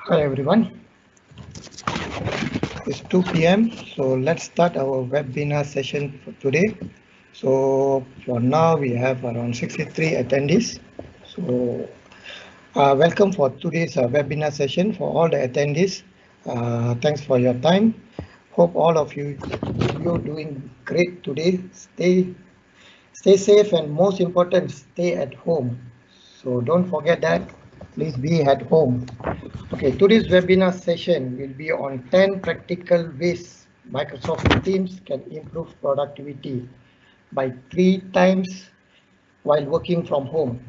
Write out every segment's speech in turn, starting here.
Hi everyone, it's 2 p.m. So let's start our webinar session for today. So for now we have around 63 attendees. So welcome for today's webinar session for all the attendees. Thanks for your time. Hope all of you're doing great today. Stay safe and most important, stay at home. So don't forget that. Please be at home. Okay, today's webinar session will be on 10 practical ways Microsoft Teams can improve productivity by 3 times while working from home.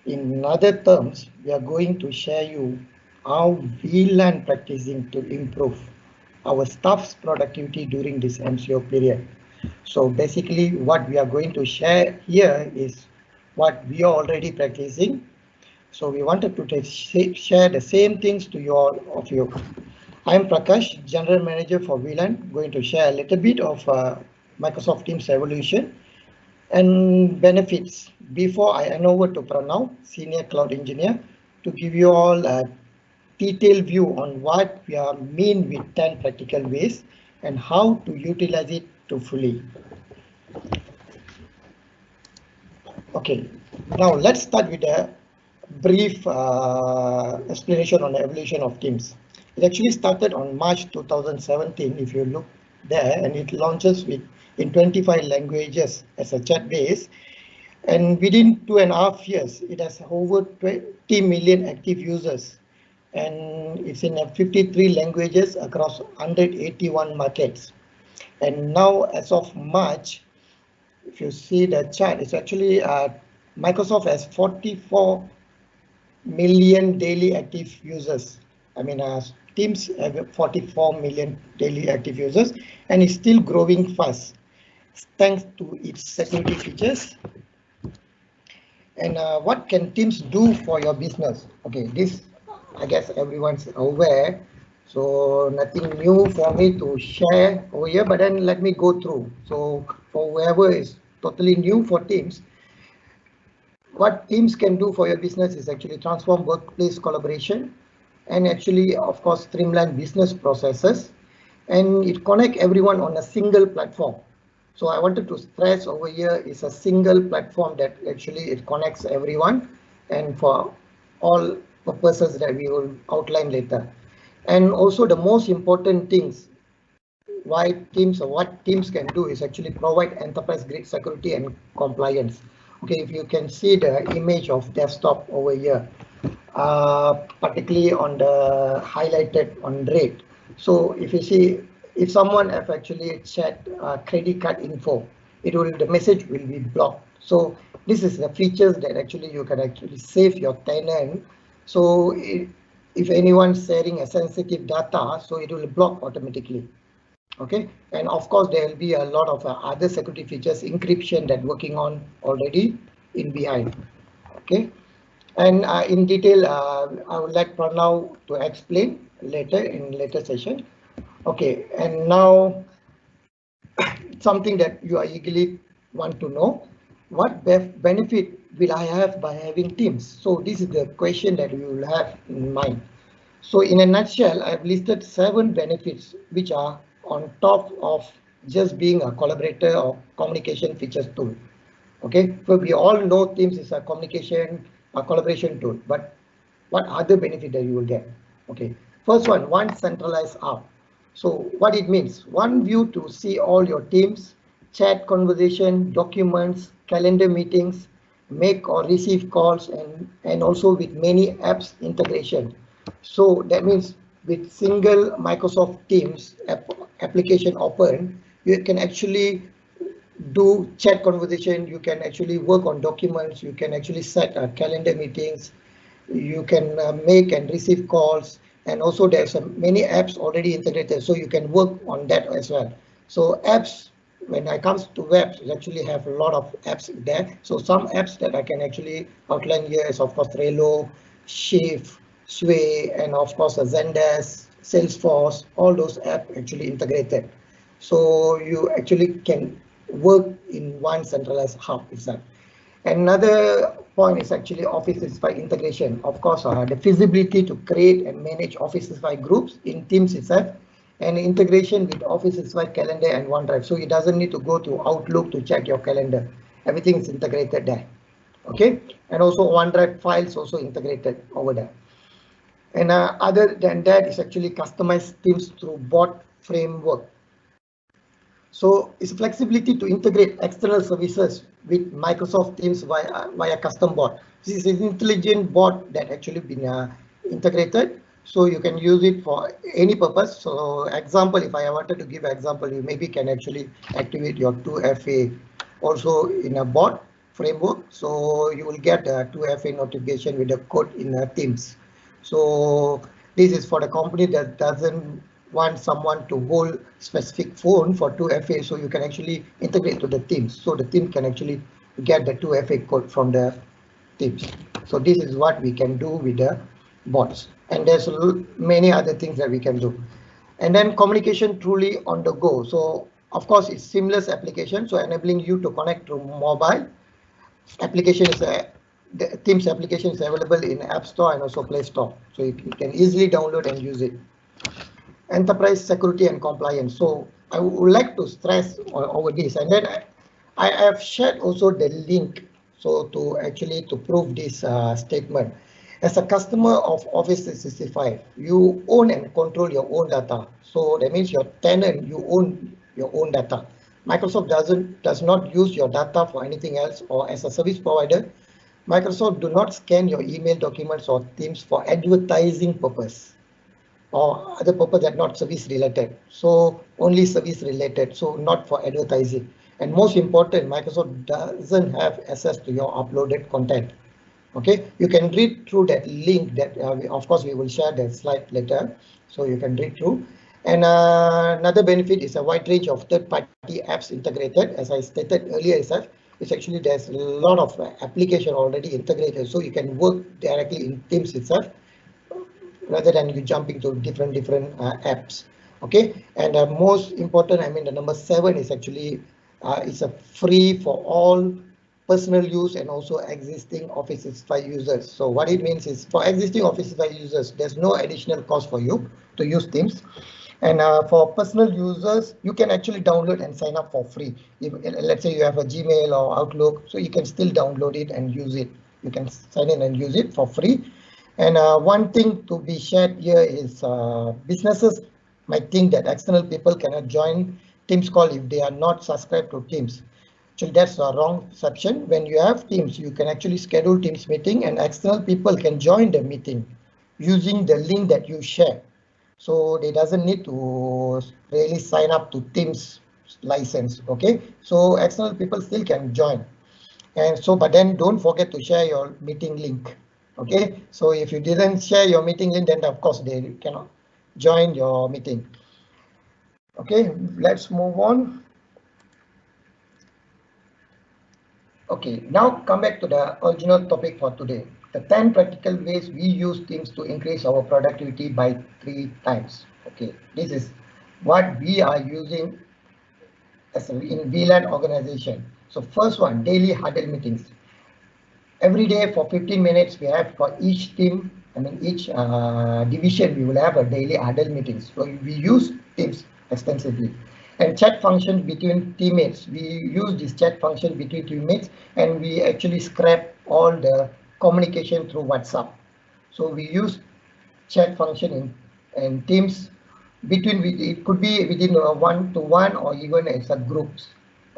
In other terms, we are going to share you how we learn practicing to improve our staff's productivity during this MCO period. So basically what we are going to share here is what we are already practicing. So we wanted to share the same things to you all of you. I'm Prakash, General Manager for VLAN, going to share a little bit of Microsoft Teams evolution and benefits before I hand over to Pranav, Senior Cloud Engineer, to give you all a detailed view on what we are mean with 10 practical ways and how to utilize it to fully. Okay, now let's start with a brief explanation on the evolution of Teams. It actually started on March 2017, if you look there, and it launches in 25 languages as a chat base. And within 2.5 years, it has over 20 million active users. And it's in 53 languages across 181 markets. And now, as of March, if you see the chart, it's actually Microsoft has 44 million daily active users. I mean, Teams have 44 million daily active users, and it's still growing fast thanks to its security features. And what can Teams do for your business? Okay, this I guess everyone's aware, so nothing new for me to share over here, but then let me go through. So for whoever is totally new for Teams, what Teams can do for your business is actually transform workplace collaboration and actually, of course, streamline business processes, and it connect everyone on a single platform. So I wanted to stress over here is a single platform that actually it connects everyone and for all purposes that we will outline later. And also the most important things why Teams or what Teams can do is actually provide enterprise grade security and compliance. Okay, if you can see the image of desktop over here, particularly on the highlighted on red. So if you see, if someone have actually checked credit card info, the message will be blocked. So this is the features that actually you can actually save your tenant. So if anyone's sharing a sensitive data, so it will block automatically. Okay, and of course there will be a lot of other security features, encryption that working on already in behind. Okay, and in detail I would like Pranav to explain later in later session. Okay, and now something that you are eagerly want to know, what benefit will I have by having Teams? So this is the question that you will have in mind. So in a nutshell, I've listed 7 benefits which are on top of just being a collaborator or communication features tool. Okay, so we all know Teams is a collaboration tool, but what other benefit that you will get? Okay, first one centralized hub. So what it means, one view to see all your Teams, chat conversation, documents, calendar meetings, make or receive calls, and also with many apps integration. So that means with single Microsoft Teams application open, you can actually do chat conversation, you can actually work on documents, you can actually set calendar meetings, you can make and receive calls, and also there's many apps already integrated, so you can work on that as well. So apps, when it comes to webs, you actually have a lot of apps there. So some apps that I can actually outline here is of course Trello, Shift, Sway, and of course Zendesk, Salesforce, all those apps actually integrated. So you actually can work in one centralized hub itself. Another point is actually Office 365 integration. Of course, the feasibility to create and manage Office 365 groups in Teams itself, and integration with Office 365 calendar and OneDrive. So it doesn't need to go to Outlook to check your calendar. Everything is integrated there. Okay, and also OneDrive files also integrated over there. And other than that is actually customized Teams through bot framework. So it's flexibility to integrate external services with Microsoft Teams via custom bot. This is an intelligent bot that actually been integrated, so you can use it for any purpose. So example, if I wanted to give an example, you maybe can actually activate your 2FA also in a bot framework. So you will get a 2FA notification with the code in Teams. So this is for the company that doesn't want someone to hold specific phone for 2FA, so you can actually integrate to the Teams. So the team can actually get the 2FA code from the Teams. So this is what we can do with the bots. And there's many other things that we can do. And then communication truly on the go. So of course it's seamless application, so enabling you to connect to mobile application is the Teams application is available in App Store and also Play Store. So you can easily download and use it. Enterprise security and compliance. So I would like to stress over this, and then I have shared also the link. So to actually to prove this statement, as a customer of Office 365, you own and control your own data. So that means your tenant, you own your own data. Microsoft does not use your data for anything else, or as a service provider, Microsoft do not scan your email documents or Teams for advertising purpose, or other purpose that not service related. So only service related, so not for advertising. And most important, Microsoft doesn't have access to your uploaded content. Okay, you can read through that link that of course we will share the slide later, so you can read through. And another benefit is a wide range of third-party apps integrated. As I stated earlier itself, it's actually there's a lot of application already integrated, so you can work directly in Teams itself, rather than you jumping to different apps. Okay, and most important, I mean the number 7 is actually it's a free for all personal use and also existing Office 365 users. So what it means is for existing Office 365 users, there's no additional cost for you to use Teams. And for personal users, you can actually download and sign up for free. If, let's say you have a Gmail or Outlook, so you can still download it and use it. You can sign in and use it for free. And one thing to be shared here is businesses might think that external people cannot join Teams call if they are not subscribed to Teams. Actually, that's a wrong perception. When you have Teams, you can actually schedule Teams meeting and external people can join the meeting using the link that you share. So they doesn't need to really sign up to Teams license. Okay, so external people still can join. And so, but then don't forget to share your meeting link. Okay, so if you didn't share your meeting link, then of course they cannot join your meeting. Okay, let's move on. Okay, now come back to the original topic for today. The 10 practical ways we use Teams to increase our productivity by 3 times. Okay, this is what we are using as in VLAN organization. So first one, daily huddle meetings. Every day for 15 minutes, we have for each team, I mean each division, we will have a daily huddle meetings. So we use Teams extensively. And chat function between teammates. We use this chat function between teammates, and we actually scrap all the communication through WhatsApp. So we use chat function in Teams between, it could be within one-to-one or even as a groups.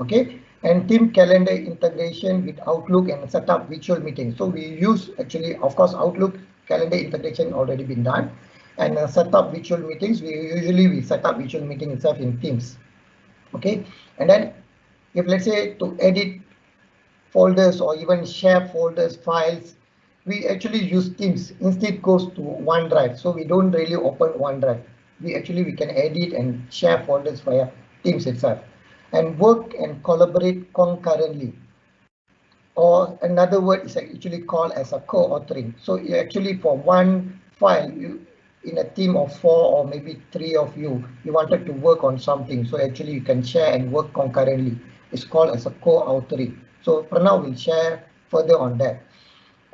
Okay, and team calendar integration with Outlook and set up virtual meetings. So we use actually, of course, Outlook calendar integration already been done, and set up virtual meetings. We set up virtual meeting itself in Teams. Okay, and then if let's say to edit folders or even share folders, files, we actually use Teams. Instead goes to OneDrive, so we don't really open OneDrive. We can edit and share folders via Teams itself, and work and collaborate concurrently. Or another word is actually called as a co-authoring. So you actually for one file, you in a team of 4 or maybe 3 of you, you wanted to work on something. So actually you can share and work concurrently. It's called as a co-authoring. So for now we'll share further on that.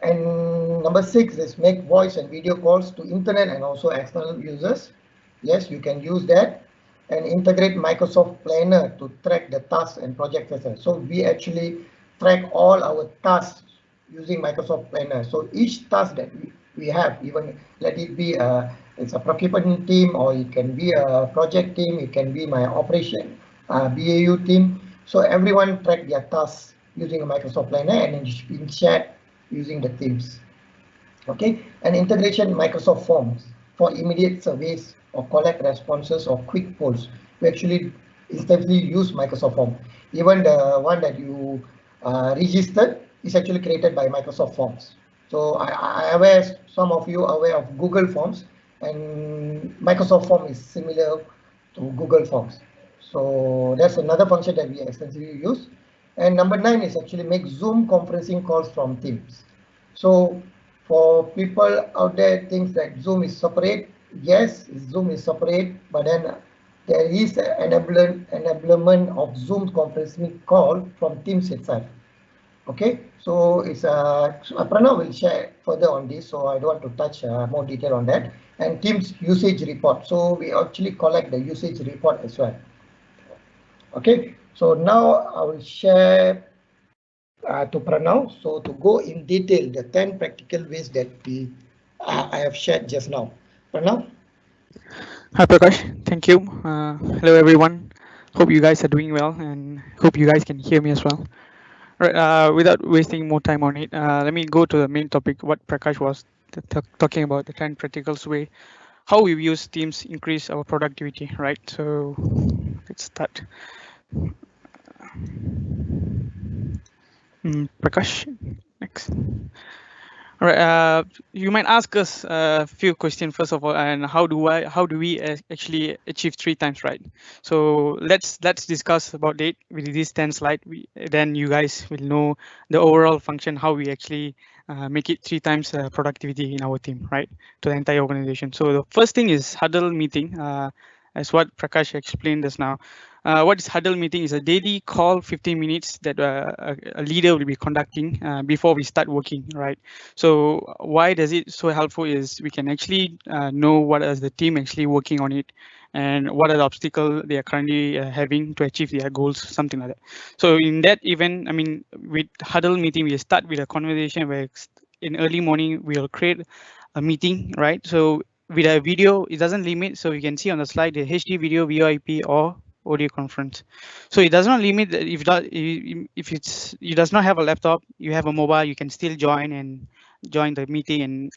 And number 6 is make voice and video calls to internet and also external users. Yes, you can use that. And integrate Microsoft Planner to track the tasks and projects as well. So we actually track all our tasks using Microsoft Planner. So each task that we have, even let it be it's a procurement team, or it can be a project team, it can be my operation BAU team. So everyone track their tasks using a Microsoft Planner, and it's being shared using the Teams. Okay, and integration Microsoft Forms for immediate surveys or collect responses or quick polls. We actually instantly use Microsoft Form. Even the one that you registered is actually created by Microsoft Forms. So I aware some of you are aware of Google Forms, and Microsoft Form is similar to Google Forms. So that's another function that we extensively use. And number 9 is actually make Zoom conferencing calls from Teams. So for people out there thinks that Zoom is separate, yes, Zoom is separate, but then there is an enablement of Zoom conferencing call from Teams itself. Okay, so it's Pranav will share further on this, so I don't want to touch more detail on that. And Teams usage report, so we actually collect the usage report as well. Okay, so now I will share to Pranav. So to go in detail, the 10 practical ways that I have shared just now. Pranav? Hi Prakash, thank you. Hello everyone. Hope you guys are doing well and hope you guys can hear me as well. Right, without wasting more time on it, let me go to the main topic. What Prakash was talking about, the 10 practicals way, how we use Teams increase our productivity. Right. So let's start. Prakash, next. All right. You might ask us a few questions first of all, and how do we actually achieve 3 times, right? So let's discuss about it with this 10 slide. Then you guys will know the overall function, how we actually make it 3 times productivity in our team, right? To the entire organization. So the first thing is huddle meeting, as what Prakash explained just now. What is huddle meeting is a daily call, 15 minutes that a leader will be conducting before we start working, right? So why does it so helpful is we can actually know what is the team actually working on it, and what are the obstacles they are currently having to achieve their goals, something like that. So in that event, I mean, with huddle meeting, we start with a conversation where in early morning we'll create a meeting, right? So with a video, it doesn't limit. So you can see on the slide the HD video, VoIP, or audio conference. So it does not limit if it's you does not have a laptop, you have a mobile, you can still join the meeting and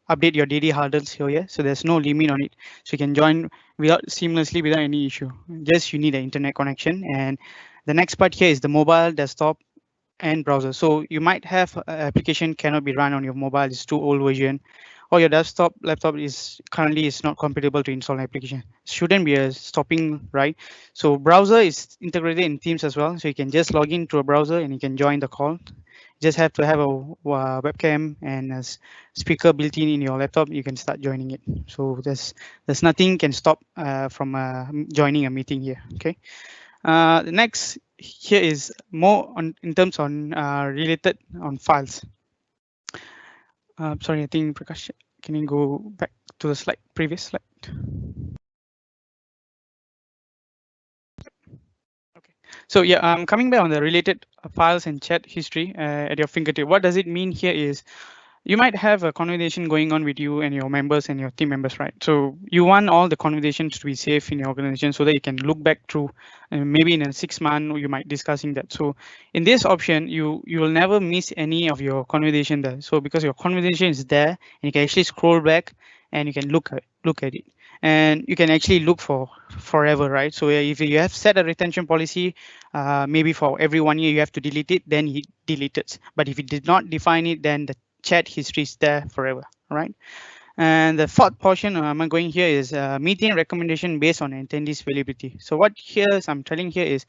update your daily hurdles here. Yeah, so there's no limit on it. So you can join without seamlessly without any issue. Just you need an internet connection. And the next part here is the mobile, desktop, and browser. So you might have application cannot be run on your mobile, it's too old version, or your laptop is currently is not compatible to install an application. Shouldn't be a stopping, right? So browser is integrated in Teams as well, so you can just log into a browser and you can join the call. Just have to have a webcam and a speaker built in your laptop, you can start joining it. So there's nothing can stop from joining a meeting here. Okay. The next here is more on in terms on related on files. Sorry, I think Prakash, can you go back to the slide, previous slide? Okay. So yeah, coming back on the related files and chat history at your fingertip. What does it mean here is you might have a conversation going on with you and your members and your team members, right? So you want all the conversations to be safe in your organization so that you can look back through, and maybe in a 6 month you might discussing that. So in this option, you will never miss any of your conversation there. So because your conversation is there, and you can actually scroll back and you can look at it, and you can actually look for forever, right? So if you have set a retention policy, maybe for every 1 year you have to delete it, then he deleted. But if you did not define it, then the chat history is there forever, right? And the fourth portion I'm going here is meeting recommendation based on attendees availability. So what here is I'm telling here is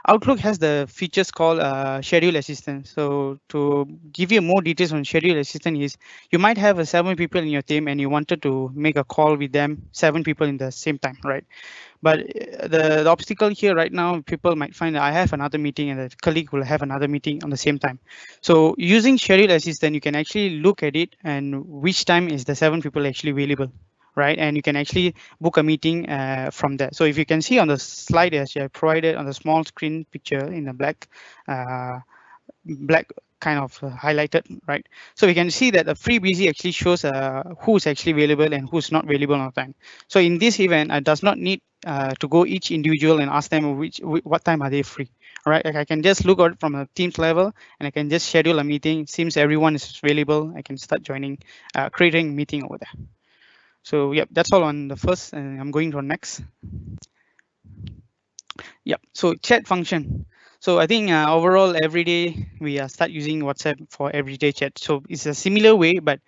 Outlook has the features called schedule assistant. So to give you more details on schedule assistant is you might have 7 people in your team and you wanted to make a call with them, 7 people in the same time, right? But the obstacle here right now, people might find that I have another meeting and the colleague will have another meeting on the same time. So using schedule assistant, you can actually look at it and which time is the 7 people actually available, right? And you can actually book a meeting from there. So if you can see on the slide as I provided on the small screen picture in the uh, black kind of highlighted, right? So we can see that the free busy actually shows who's actually available and who's not available on time. So in this event, I does not need to go each individual and ask them what time are they free. All right, like I can just look at it from a team's level and I can just schedule a meeting. Seems everyone is available. I can start joining, creating meeting over there. So yep, that's all on the first, and I'm going to next. Yep. So chat function. So I think overall every day we start using WhatsApp for everyday chat. So it's a similar way, but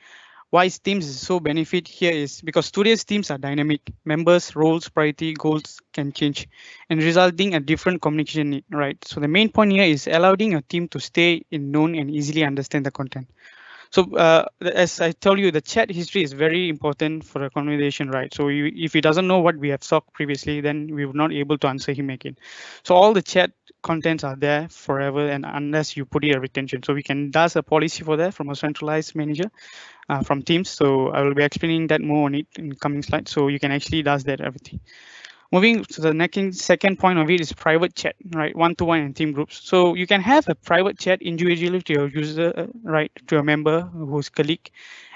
why Teams is so benefit here is because today's teams are dynamic. Members, roles, priority, goals can change, and resulting a different communication need, right? So the main point here is allowing a team to stay in known and easily understand the content. So as I told you, the chat history is very important for a conversation, right? So if he doesn't know what we have talked previously, then we were not able to answer him again. So all the chat contents are there forever, and unless you put it a retention. So we can does a policy for that from a centralized manager from Teams. So I will be explaining that more on it in coming slides. So you can actually does that everything. Moving to the next second point of it is private chat, right? One-to-one and team groups. So you can have a private chat individually to your user, right, to a member who's colleague,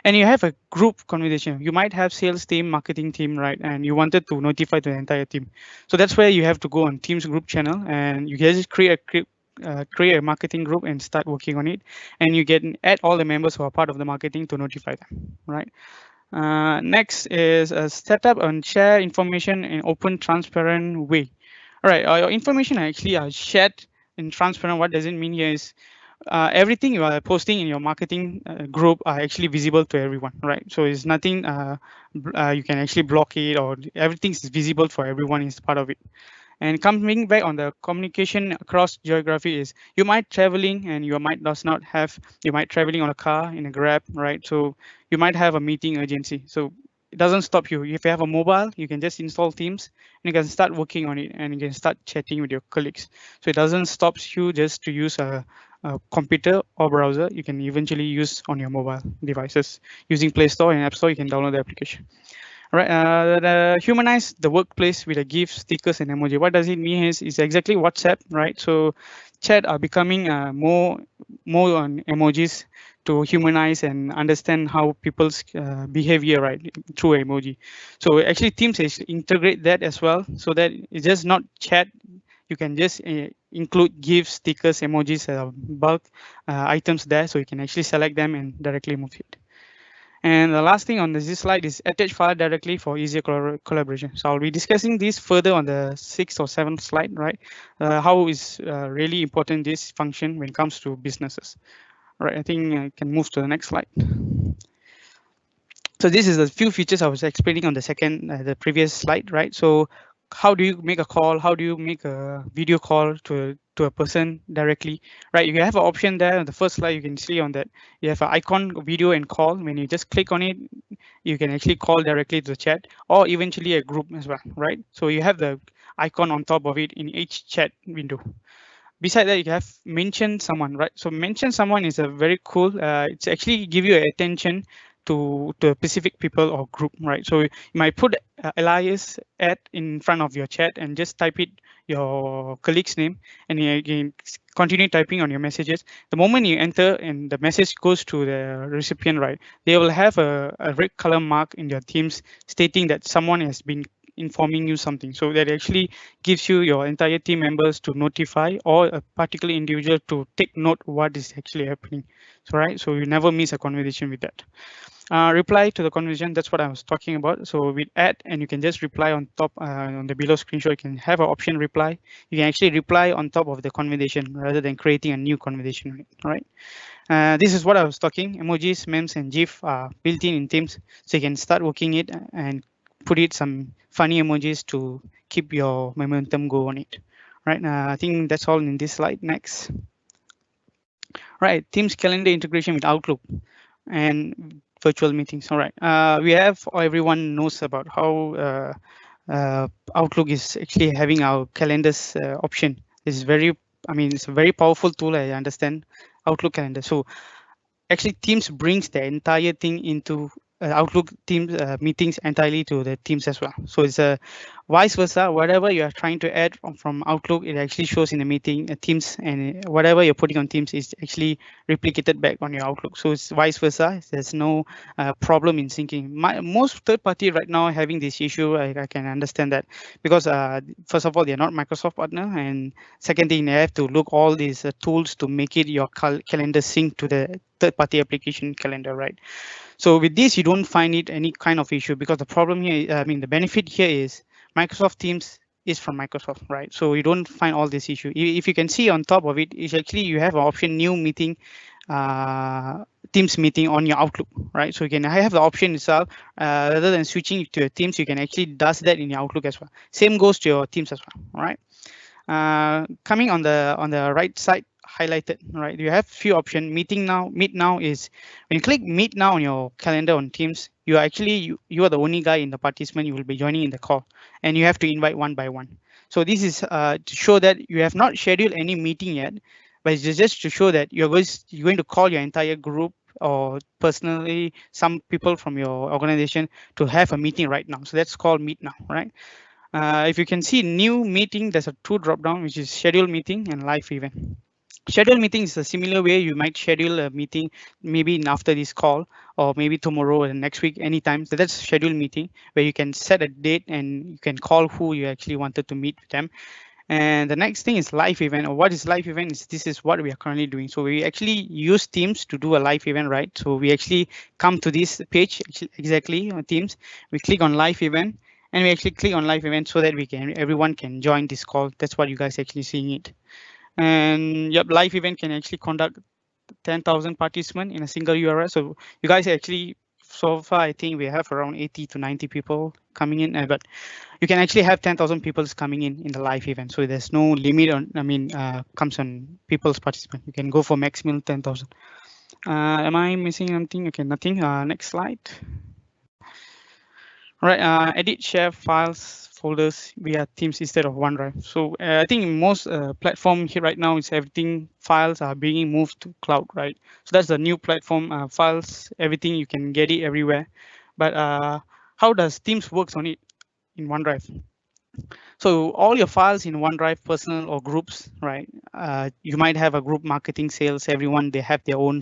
and you have a group conversation. You might have sales team, marketing team, right, and you wanted to notify the entire team. So that's where you have to go on Teams group channel, and you can just create a marketing group and start working on it, and you can add all the members who are part of the marketing to notify them, right? Next is a setup and share information in open, transparent way. All right, your information actually are shared in transparent. What does it mean here is everything you are posting in your marketing group are actually visible to everyone, right? So it's nothing you can actually block it, or everything is visible for everyone is part of it. And coming back on the communication across geography is you might traveling and you might does not have, you might traveling on a car in a Grab, right? So you might have a meeting urgency. So it doesn't stop you. If you have a mobile, you can just install Teams and you can start working on it and you can start chatting with your colleagues. So it doesn't stop you just to use a computer or browser. You can eventually use on your mobile devices using Play Store and App Store. You can download the application. All right, humanize the workplace with a GIF, stickers, and emoji. What does it mean is exactly WhatsApp, right? So chat are becoming more on emojis to humanize and understand how people's behavior, right, through emoji. So actually Teams is integrate that as well, so that it's just not chat. You can just include GIFs, stickers, emojis, bulk items there, so you can actually select them and directly move it. And the last thing on this slide is attach file directly for easier collaboration. So I'll be discussing this further on the 6th or 7th slide, right? How is really important this function when it comes to businesses. All right, I think I can move to the next slide. So this is a few features I was explaining on the previous slide, right? So how do you make a call? How do you make a video call to a person directly, right? You have an option there on the first slide. You can see on that you have an icon, video, and call. When you just click on it, you can actually call directly to the chat or eventually a group as well, right? So you have the icon on top of it in each chat window. Beside that, you have mention someone, right? So mention someone is a very cool. It's actually give you attention to specific people or group, right? So you might put alias at in front of your chat and just type it your colleague's name, and you can continue typing on your messages. The moment you enter and the message goes to the recipient, right, they will have a red color mark in your Teams stating that someone has been informing you something. So that actually gives you your entire team members to notify or a particular individual to take note what is actually happening. So right, so you never miss a conversation with that. Reply to the conversation, that's what I was talking about. So with add, and you can just reply on top on the below screenshot. You can have an option reply. You can actually reply on top of the conversation rather than creating a new conversation. All right. This is what I was talking. Emojis, memes, and GIF are built in Teams, so you can start working it and put it some funny emojis to keep your momentum go on it. right? I think that's all in this slide. Next. Right, Teams calendar integration with Outlook and virtual meetings. All right, we have, everyone knows about how Outlook is actually having our calendars option. It's very, I mean, it's a very powerful tool. I understand Outlook calendar. So actually Teams brings the entire thing into Outlook Teams meetings entirely to the Teams as well. So it's a vice versa. Whatever you are trying to add from Outlook, it actually shows in the meeting Teams, and whatever you're putting on Teams is actually replicated back on your Outlook. So it's vice versa. There's no problem in syncing. Most third party right now having this issue. I can understand that because first of all, they're not Microsoft partner, and second thing, they have to look all these tools to make it your calendar sync to the third-party application calendar, right? So with this, you don't find it any kind of issue, because the problem here, I mean, the benefit here is Microsoft Teams is from Microsoft, right? So you don't find all this issue. If you can see on top of it, is actually you have an option new meeting, Teams meeting on your Outlook, right? So you can have the option itself, rather than switching to your Teams, you can actually does that in your Outlook as well. Same goes to your Teams as well, right? Coming on the right side highlighted, right, you have few options. Meeting now, meet now is when you click meet now on your calendar on Teams, you are actually you are the only guy in the participant, you will be joining in the call, and you have to invite one by one. So this is to show that you have not scheduled any meeting yet, but it's just to show that you're going to call your entire group or personally some people from your organization to have a meeting right now. So that's called meet now, right? If you can see new meeting, there's a two drop down, which is schedule meeting and live event. Schedule meeting is a similar way you might schedule a meeting maybe in after this call, or maybe tomorrow or next week, anytime. So that's schedule meeting where you can set a date and you can call who you actually wanted to meet with them. And the next thing is live event. Or what is live event? This is what we are currently doing. So we actually use Teams to do a live event, right? So we actually come to this page exactly on Teams. We click on live event, and we actually click on live event so that everyone can join this call. That's what you guys actually seeing it. And yep, live event can actually conduct 10,000 participants in a single URL. So you guys actually, so far, I think we have around 80 to 90 people coming in, but you can actually have 10,000 people coming in the live event. So there's no limit on, I mean, comes on people's participant. You can go for maximum 10,000. Am I missing something? Okay, nothing. Next slide. All right, edit share files folders via Teams instead of OneDrive. So I think most platform here right now is everything files are being moved to cloud, right? So that's the new platform, files, everything you can get it everywhere. But how does Teams works on it in OneDrive? So all your files in OneDrive, personal or groups, right? You might have a group marketing, sales, everyone, they have their own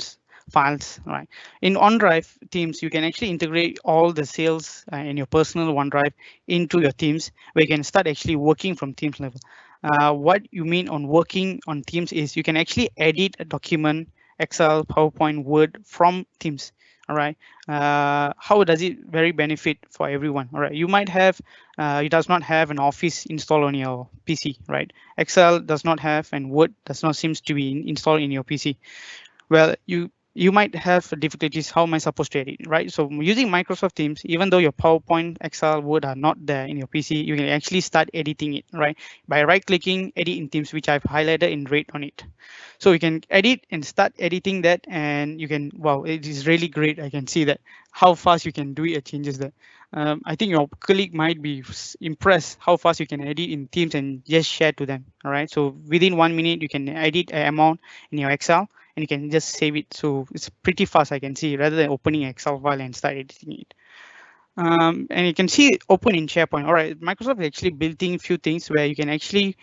files, right? In OneDrive Teams, you can actually integrate all the sales in your personal OneDrive into your Teams, where you can start actually working from Teams level. What you mean on working on Teams is you can actually edit a document, Excel, PowerPoint, Word from Teams. All right. How does it very benefit for everyone? All right. You might have, it does not have an Office installed on your PC, right? Excel does not have, and Word does not seems to be installed in your PC. Well, you might have difficulties. How am I supposed to edit, right? So using Microsoft Teams, even though your PowerPoint, Excel, Word are not there in your PC, you can actually start editing it, right? By right-clicking, edit in Teams, which I've highlighted in red on it. So you can edit and start editing that, and you can, wow, it is really great. I can see that how fast you can do it, changes that. I think your colleague might be impressed how fast you can edit in Teams and just share to them. All right. So within 1 minute, you can edit an amount in your Excel, and you can just save it. So it's pretty fast, I can see, rather than opening Excel file and start editing it. And you can see open in SharePoint. All right, Microsoft actually built in a few things where you can actually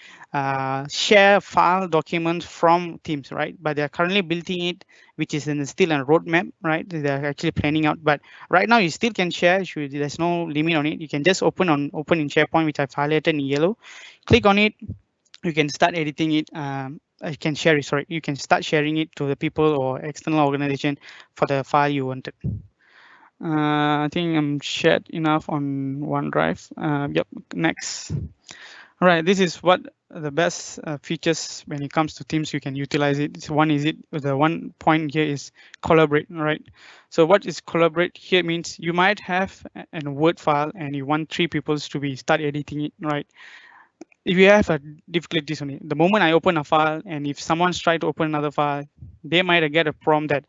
share file documents from Teams, right? But they're currently building it, which is still a roadmap, right? They're actually planning out. But right now, you still can share. There's no limit on it. You can just open in SharePoint, which I've highlighted in yellow. Click on it. You can start editing it. You can share it. Sorry, you can start sharing it to the people or external organization for the file you wanted. I think I'm shared enough on OneDrive. Yep, next. All right, this is what the best features when it comes to Teams, you can utilize it. The one point here is collaborate, right? So what is collaborate here means you might have a Word file and you want 3 people to start editing it, right? if you have a difficulties on it, the moment I open a file and if someone's trying to open another file, they might get a prompt that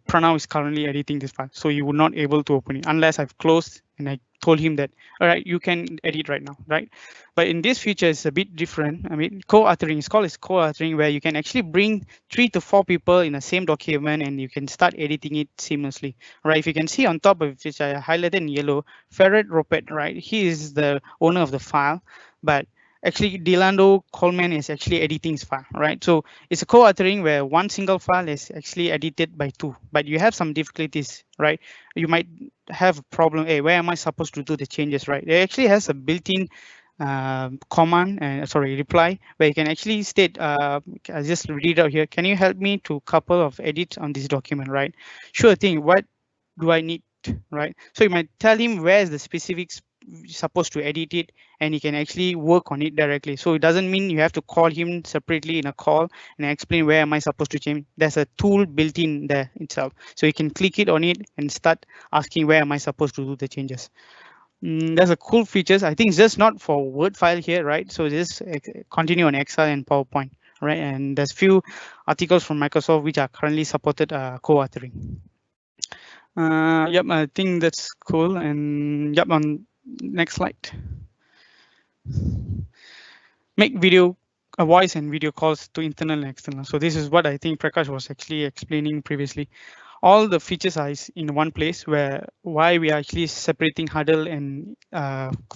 Pranav is currently editing this file. So you would not able to open it unless I've closed and I told him that, all right, you can edit right now, right? But in this feature, it's a bit different. I mean, co-authoring is called as co-authoring, where you can actually bring 3 to 4 people in the same document and you can start editing it seamlessly, right? If you can see on top of which I highlighted in yellow, Ferret Ropet, right? He is the owner of the file, but actually Delando Coleman is actually editing his file, right? So it's a co-authoring where one single file is actually edited by 2, but you have some difficulties, right? You might have a problem, hey, where am I supposed to do the changes, right? It actually has a built-in command and reply where you can actually state, I'll just read it out here. Can you help me to couple of edits on this document, right? Sure thing. What do I need, right? So you might tell him where is the specifics supposed to edit it, and he can actually work on it directly. So it doesn't mean you have to call him separately in a call and explain where am I supposed to change. There's a tool built in there itself. So you can click it on it and start asking where am I supposed to do the changes. That's a cool features. I think it's just not for Word file here, right? So just continue on Excel and PowerPoint, right? And there's few articles from Microsoft which are currently supported co-authoring. Yep, I think that's cool. And yep, on next slide. Make video, a voice and video calls to internal and external. So this is what I think Prakash was actually explaining previously. All the features are in one place, where why we are actually separating huddle and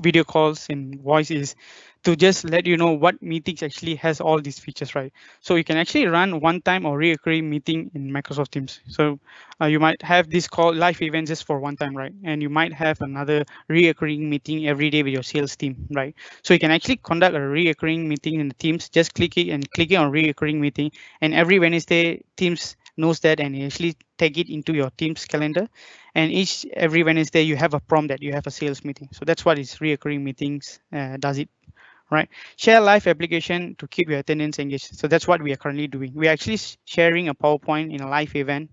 video calls and voice is to just let you know what meetings actually has all these features, right? So you can actually run one time or reoccurring meeting in Microsoft Teams. So you might have this call live event just for one time, right? And you might have another reoccurring meeting every day with your sales team, right? So you can actually conduct a reoccurring meeting in the Teams, just click it and clicking on reoccurring meeting, and every Wednesday Teams knows that and actually take it into your Teams calendar, and every Wednesday you have a prompt that you have a sales meeting. So that's what is reoccurring meetings does it, right? Share live application to keep your attendance engaged. So that's what we are currently doing. We're actually sharing a PowerPoint in a live event.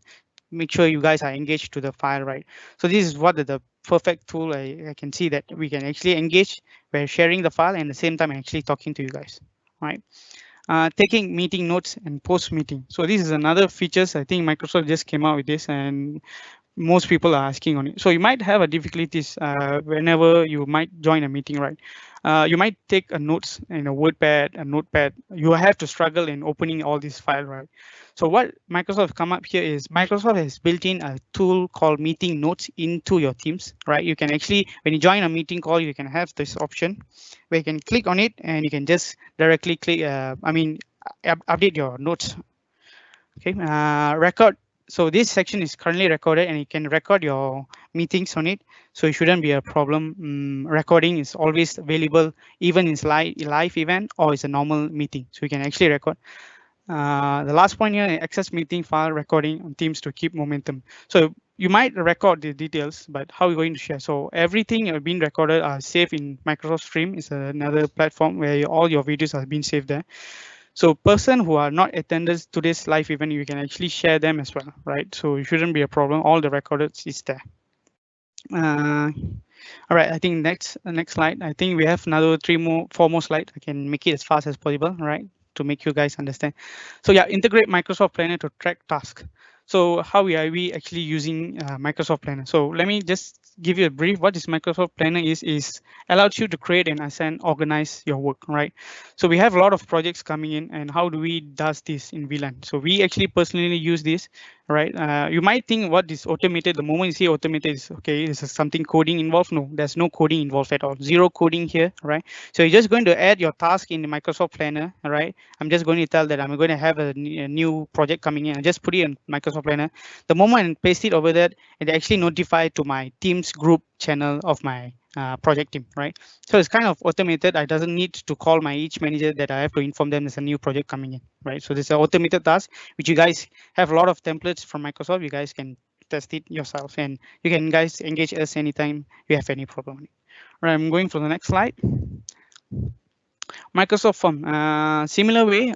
Make sure you guys are engaged to the file, right? So this is what the perfect tool. I can see that we can actually engage. We're sharing the file and at the same time actually talking to you guys, right? Taking meeting notes and post meeting. So this is another features. I think Microsoft just came out with this and most people are asking on it. So you might have a difficulties whenever you might join a meeting, right? You might take a notes in a WordPad, a notepad. You have to struggle in opening all these files, right? So what Microsoft come up here is Microsoft has built in a tool called meeting notes into your Teams, right? You can actually, when you join a meeting call, you can have this option where you can click on it and you can just directly click, update your notes. Okay, record. So this section is currently recorded and you can record your meetings on it. So it shouldn't be a problem. Recording is always available, even in live event or it's a normal meeting. So you can actually record. The last point here, access meeting file recording on Teams to keep momentum. So you might record the details, but how are you going to share? So everything you're being recorded are saved in Microsoft Stream. Is another platform where all your videos are being saved there. So person who are not attenders to this live event, you can actually share them as well, right? So it shouldn't be a problem. All the recorded is there. All right, I think next slide. I think we have another 4 more slides. I can make it as fast as possible, right? To make you guys understand. So yeah, integrate Microsoft Planner to track tasks. So how are we actually using Microsoft Planner? So let me just give you a brief. What is Microsoft Planner is allows you to create and assign, organize your work, right? So we have a lot of projects coming in, and how do we does this in VLAN? So we actually personally use this, right? You might think what is automated. The moment you see automated is okay, is something coding involved? No, there's no coding involved at all. Zero coding here, right? So you're just going to add your task in the Microsoft Planner, right? I'm just going to tell that I'm going to have a new project coming in and just put it in Microsoft Planner. The moment I paste it over there, it actually notify to my Teams group channel of my project team, right? So it's kind of automated. I doesn't need to call my each manager that I have to inform them there's a new project coming in, right? So this is an automated task, which you guys have a lot of templates from Microsoft. You guys can test it yourself and you can guys engage us anytime you have any problem. All right, I'm going for the next slide. Microsoft Form, similar way,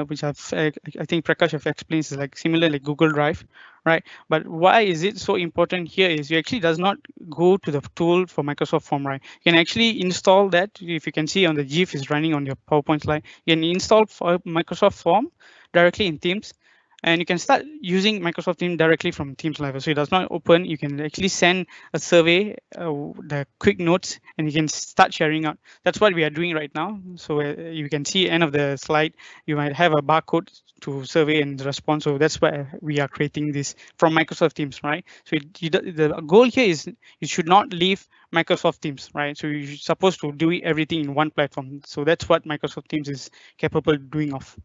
which I think Prakash have explained is like similar like Google Drive, right? But why is it so important here is you actually does not go to the tool for Microsoft Form, right? You can actually install that. If you can see on the GIF is running on your PowerPoint slide, you can install for Microsoft Form directly in Teams, and you can start using Microsoft Teams directly from Teams level. So it does not open. You can actually send a survey, the quick notes, and you can start sharing out. That's what we are doing right now. So you can see end of the slide, you might have a barcode to survey and response. So that's why we are creating this from Microsoft Teams, right? So the goal here is you should not leave Microsoft Teams, right? So you're supposed to do everything in one platform. So that's what Microsoft Teams is capable of doing of.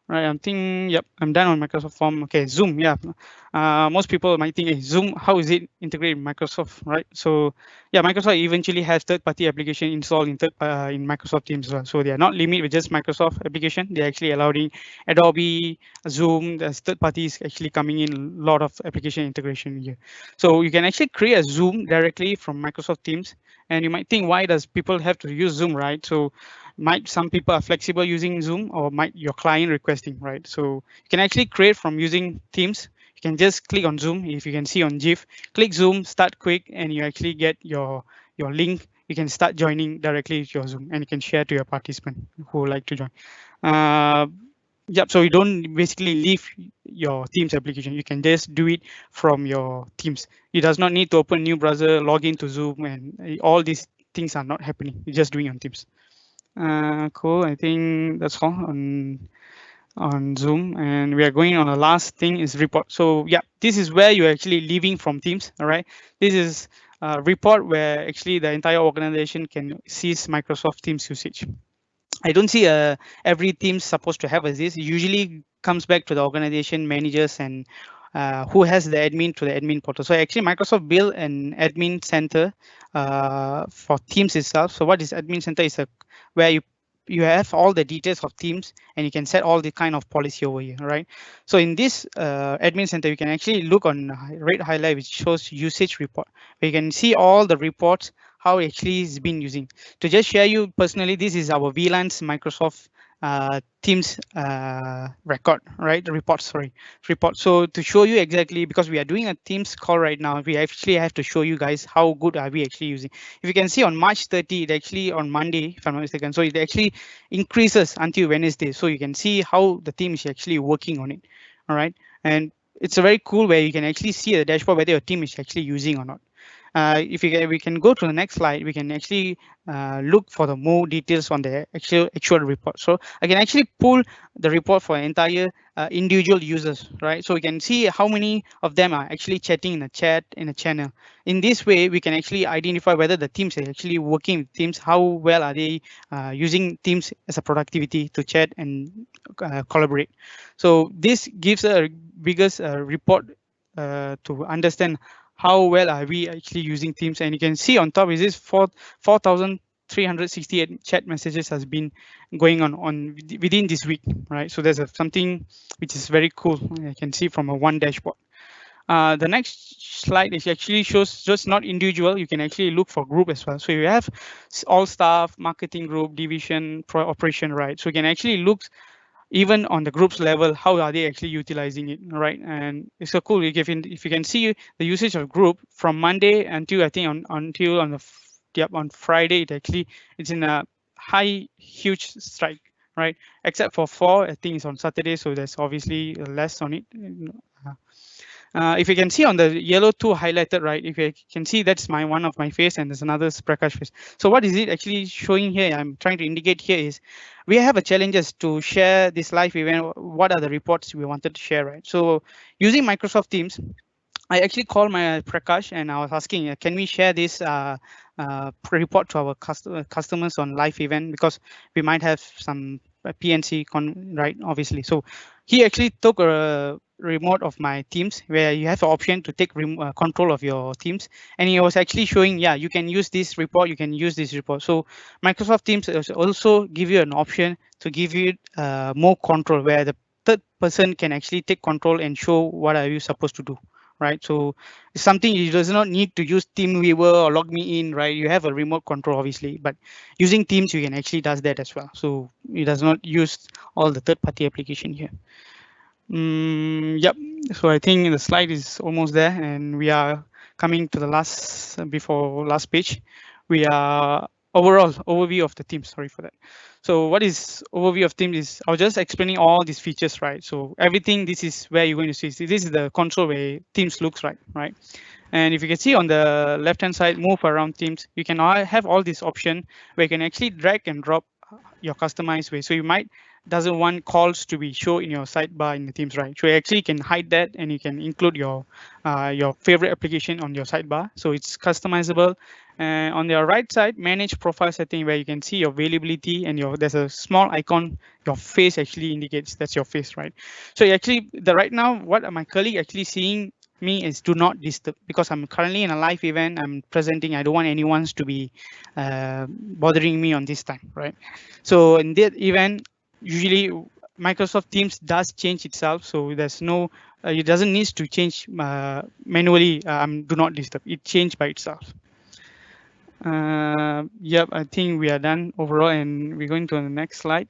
Right, I'm thinking, yep, I'm done on Microsoft Form. Okay, Zoom, yeah. Most people might think, hey, Zoom, how is it integrated in Microsoft, right? So, yeah, Microsoft eventually has third-party application installed in Microsoft Teams as well. So they are not limited with just Microsoft application. They're actually allowing Adobe, Zoom, there's third parties actually coming in, a lot of application integration here. So you can actually create a Zoom directly from Microsoft Teams. And you might think, why does people have to use Zoom, right? So might some people are flexible using Zoom, or might your client requesting, right? So you can actually create from using Teams. You can just click on Zoom. If you can see on GIF, click Zoom, start quick, and you actually get your link. You can start joining directly with your Zoom, and you can share to your participant who would like to join. Yep, so you don't basically leave your Teams application. You can just do it from your Teams. It does not need to open new browser, log into Zoom, and all these things are not happening. You're just doing on Teams. Cool. I think that's all on Zoom, and we are going on the last thing is report. So yeah, this is where you're actually leaving from Teams. All right. This is a report where actually the entire organization can cease Microsoft Teams usage. I don't see every team supposed to have this. It usually comes back to the organization managers and who has the admin to the admin portal. So actually Microsoft built an admin center for Teams itself. So what is admin center is where you have all the details of Teams and you can set all the kind of policy over here, right? So in this admin center, you can actually look on red highlight, which shows usage report, where you can see all the reports, how it actually is been using. To just share you personally, this is our VLAN's Microsoft Teams record, right? Report. So to show you exactly, because we are doing a Teams call right now, we actually have to show you guys how good are we actually using. If you can see on March 30, it actually on Monday, if I'm not mistaken, so it actually increases until Wednesday. So you can see how the team is actually working on it. All right. And it's a very cool where you can actually see the dashboard whether your team is actually using or not. If we can go to the next slide, we can actually look for the more details on the actual report. So I can actually pull the report for entire individual users, right? So we can see how many of them are actually chatting in a chat in a channel. In this way, we can actually identify whether the teams are actually working with Teams, how well are they using Teams as a productivity to chat and collaborate. So this gives a biggest report to understand how well are we actually using Teams. And you can see on top is this 4,368 chat messages has been going on within this week, right? So there's something which is very cool. I can see from a one dashboard. The next slide is actually shows just not individual. You can actually look for group as well. So you have all staff, marketing group, division, operation, right? So you can actually look even on the group's level, how are they actually utilizing it, right? And it's so cool if you can see the usage of group from Monday until I think until on Friday, it's in a huge strike, right? Except for 4, I think it's on Saturday, so there's obviously less on it. If you can see on the yellow 2 highlighted, right, if you can see that's one of my face and there's another Prakash face. So what is it actually showing here? I'm trying to indicate here is we have a challenges to share this live event. What are the reports we wanted to share, right? So using Microsoft Teams, I actually called my Prakash and I was asking, can we share this report to our customers on live event, because we might have some PNC right, obviously. So he actually took a remote of my Teams where you have the option to take control of your Teams, and he was actually showing, yeah, you can use this report, you can use this report. So Microsoft Teams also give you an option to give you more control, where the third person can actually take control and show what are you supposed to do, right? So it's something you does not need to use TeamViewer or log me in, right? You have a remote control obviously, but using Teams you can actually does that as well. So it does not use all the third-party application here. Yep. So I think the slide is almost there, and we are coming to the last before last page. We are overall overview of the team. Sorry for that. So what is overview of team is I was just explaining all these features, right? So everything, this is where you're going to see. This is the console where Teams looks like, right? And if you can see on the left hand side, move around Teams, you can have all this option where you can actually drag and drop your customized way. So you might doesn't want calls to be shown in your sidebar in the Teams, right? So you actually can hide that, and you can include your favorite application on your sidebar. So it's customizable. On your right side, manage profile setting, where you can see your availability and there's a small icon. Your face actually indicates that's your face, right? So actually, right now, what my colleague actually seeing me is do not disturb, because I'm currently in a live event. I'm presenting. I don't want anyone to be bothering me on this time, right? So in that event, usually Microsoft Teams does change itself. So there's no, it doesn't need to change manually. Do not disturb. It changed by itself. Yep, I think we are done overall, and we're going to the next slide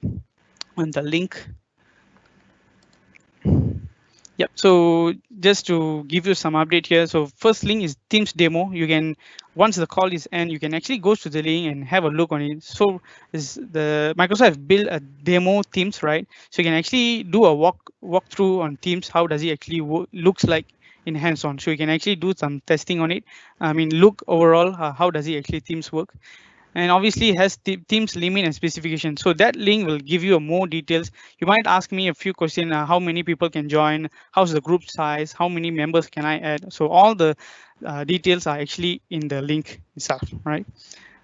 on the link. Yep. So just to give you some update here. So first link is Teams demo. You can, once the call is end, you can actually go to the link and have a look on it. So is the Microsoft built a demo Teams, right? So you can actually do a walkthrough on Teams. How does it actually looks like in hands-on? So you can actually do some testing on it. I mean, look overall, how does it actually Teams work? And obviously it has Teams limit and specification. So that link will give you more details. You might ask me a few questions, how many people can join, how's the group size, how many members can I add? So all the details are actually in the link itself, right?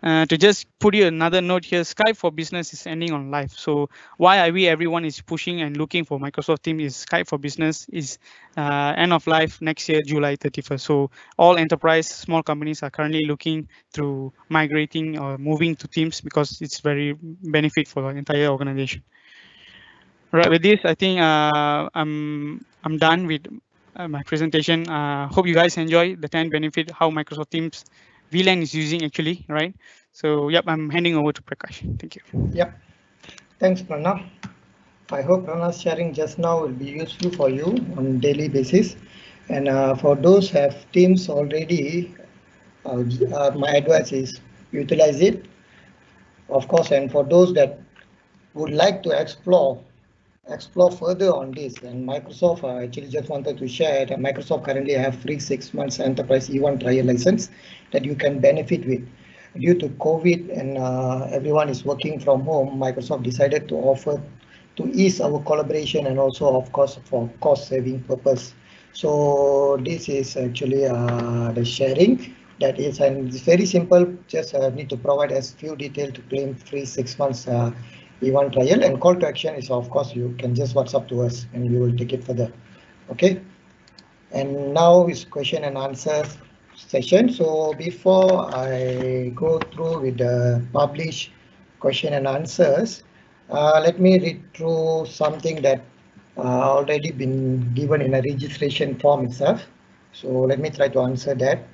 To just put you another note here, Skype for Business is ending on live. So why everyone is pushing and looking for Microsoft Teams is Skype for Business is end of life next year, July 31st. So all enterprise, small companies are currently looking through migrating or moving to Teams because it's very benefit for the entire organization. Right, with this, I think I'm done with my presentation. Hope you guys enjoy the 10 benefit how Microsoft Teams VLAN is using actually, right? So yep, I'm handing over to Prakash. Thank you. Yep. Thanks, Pranav. I hope Pranav's sharing just now will be useful for you on daily basis. And for those who have Teams already, my advice is utilize it, of course. And for those that would like to explore further on this, and Microsoft actually just wanted to share that Microsoft currently have free 6 months enterprise E1 trial license that you can benefit with. Due to COVID and everyone is working from home, Microsoft decided to offer to ease our collaboration and also of course for cost saving purpose. So this is actually the sharing that is, and it's very simple. Just need to provide as few details to claim free 6 months E1 trial, and call to action is of course you can just WhatsApp to us and we will take it further. Okay, and now is question and answer session. So before I go through with the published question and answers, let me read through something that already been given in a registration form itself. So let me try to answer that.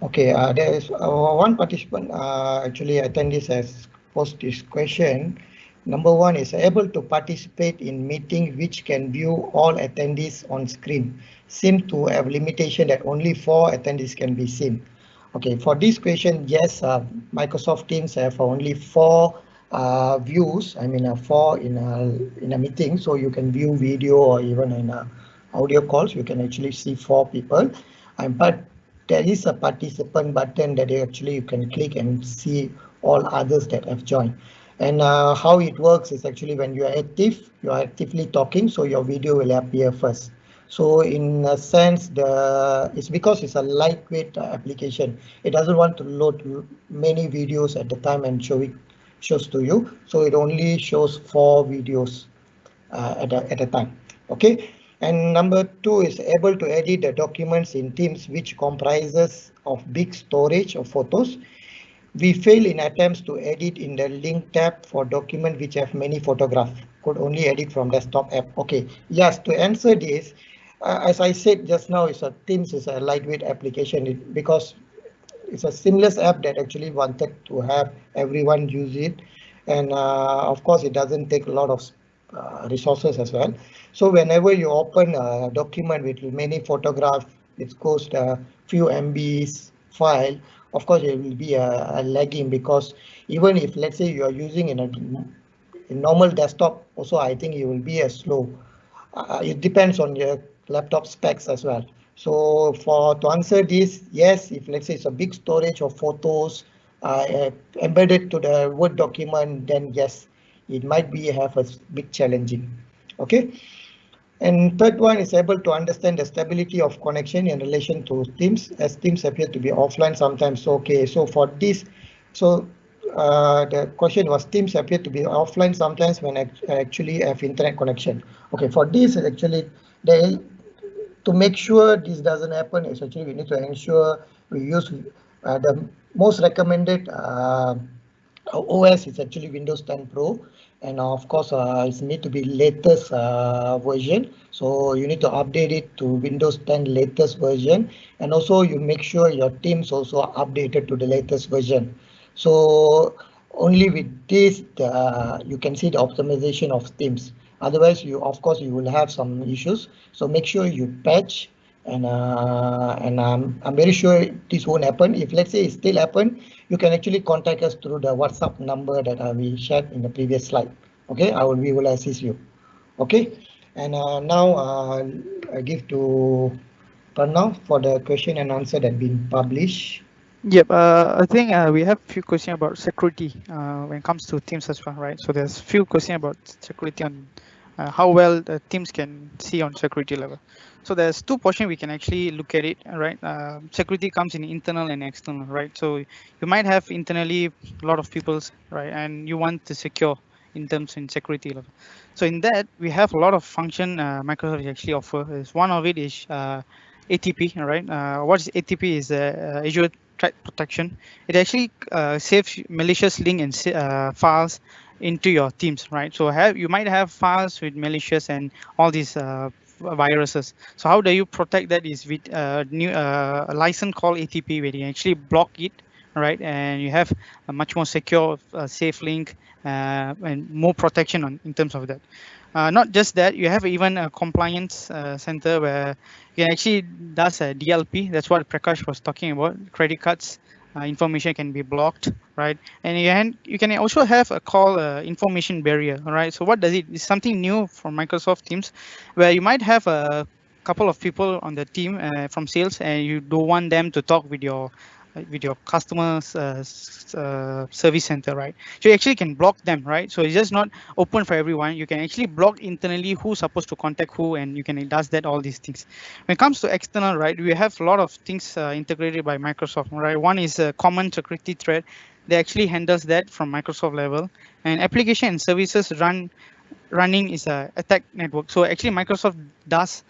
Okay, there is one participant actually attendees has posed this question. Number one is able to participate in meeting which can view all attendees on screen. Seem to have limitation that only 4 attendees can be seen. Okay, for this question, yes, Microsoft Teams have only 4 views. I mean, 4 in a meeting, so you can view video or even in audio calls. You can actually see 4 people, but there is a participant button that you can click and see all others that have joined. And how it works is actually when you are active, you are actively talking, so your video will appear first. So in a sense, it's because it's a lightweight application. It doesn't want to load many videos at the time and shows to you. So it only shows 4 videos at a time. Okay. And number 2 is able to edit the documents in Teams, which comprises of big storage of photos. We fail in attempts to edit in the link tab for document which have many photographs. Could only edit from desktop app. Okay, yes, to answer this, as I said just now, Teams is a lightweight application because it's a seamless app that actually wanted to have everyone use it, and of course it doesn't take a lot of resources as well. So whenever you open a document with many photographs, it goes a few MBs file, of course it will be a lagging, because even if let's say you are using in normal desktop also, I think it will be a slow. It depends on your laptop specs as well. So to answer this, yes, if let's say it's a big storage of photos embedded to the Word document, then yes, it might be have a bit challenging. Okay. And third one is able to understand the stability of connection in relation to Teams, as Teams appear to be offline sometimes. Okay, so for this, so the question was Teams appear to be offline sometimes when actually have internet connection. Okay, for this actually, they to make sure this doesn't happen is actually we need to ensure we use the most recommended OS is actually Windows 10 Pro, and of course it need to be latest version. So you need to update it to Windows 10 latest version, and also you make sure your Teams also are updated to the latest version. So only with this you can see the optimization of Teams. Otherwise, of course you will have some issues. So make sure you patch, and I'm very sure this won't happen. If let's say it still happen, you can actually contact us through the WhatsApp number that we shared in the previous slide. Okay, we will assist you. Okay, and now I give to Pranav for the question and answer that been published. Yep, I think we have a few questions about security when it comes to Teams as well, right? So there's few questions about security on how well the Teams can see on security level. So there's two portions we can actually look at it, right? Security comes in internal and external, right? So you might have internally a lot of people's, right? And you want to secure in terms in security level. So in that, we have a lot of function Microsoft actually offer. Is one of it is ATP, right? What is ATP is Azure Threat Protection. It actually saves malicious link and files into your Teams, right? So you might have files with malicious and all these viruses. So how do you protect that is with a license called ATP, where you actually block it, right? And you have a much more secure, safe link and more protection in terms of that. Not just that, you have even a compliance center where you actually does a DLP. That's what Prakash was talking about. Credit cards information can be blocked, right? And you can also have a call information barrier, right? So what does it? It's something new from Microsoft Teams, where you might have a couple of people on the team from sales, and you don't want them to talk with your customers service center, right? So you actually can block them, right? So it's just not open for everyone. You can actually block internally who's supposed to contact who, and you can does that all these things. When it comes to external, right, we have a lot of things integrated by Microsoft, right? One is a common security thread. They actually handles that from Microsoft level, and application and services running is a attack network. So actually Microsoft does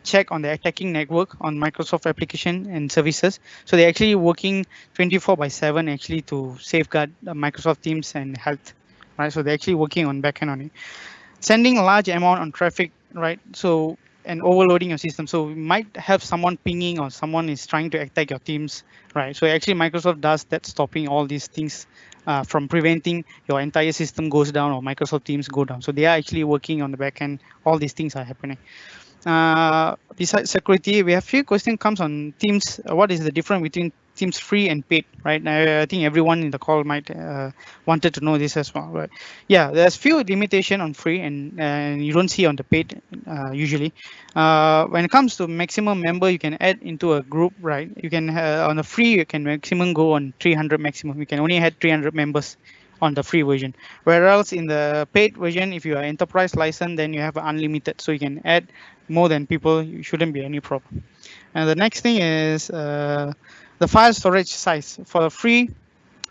check on the attacking network on Microsoft application and services. So they're actually working 24/7 actually to safeguard Microsoft Teams and health, right? So they're actually working on backend on it. Sending a large amount on traffic, right? So and overloading your system. So you might have someone pinging or someone is trying to attack your Teams, right? So actually Microsoft does that, stopping all these things from preventing your entire system goes down or Microsoft Teams go down. So they are actually working on the back end. All these things are happening. Besides security, we have few questions comes on Teams. What is the difference between Teams free and paid, right? I think everyone in the call might wanted to know this as well, right? Yeah, there's few limitation on free and you don't see on the paid usually. When it comes to maximum member, you can add into a group, right? You can on the free, you can maximum go on 300 maximum. You can only add 300 members on the free version. Whereas in the paid version, if you are enterprise license, then you have unlimited, so you can add more than people. You shouldn't be any problem. And the next thing is the file storage size. For free,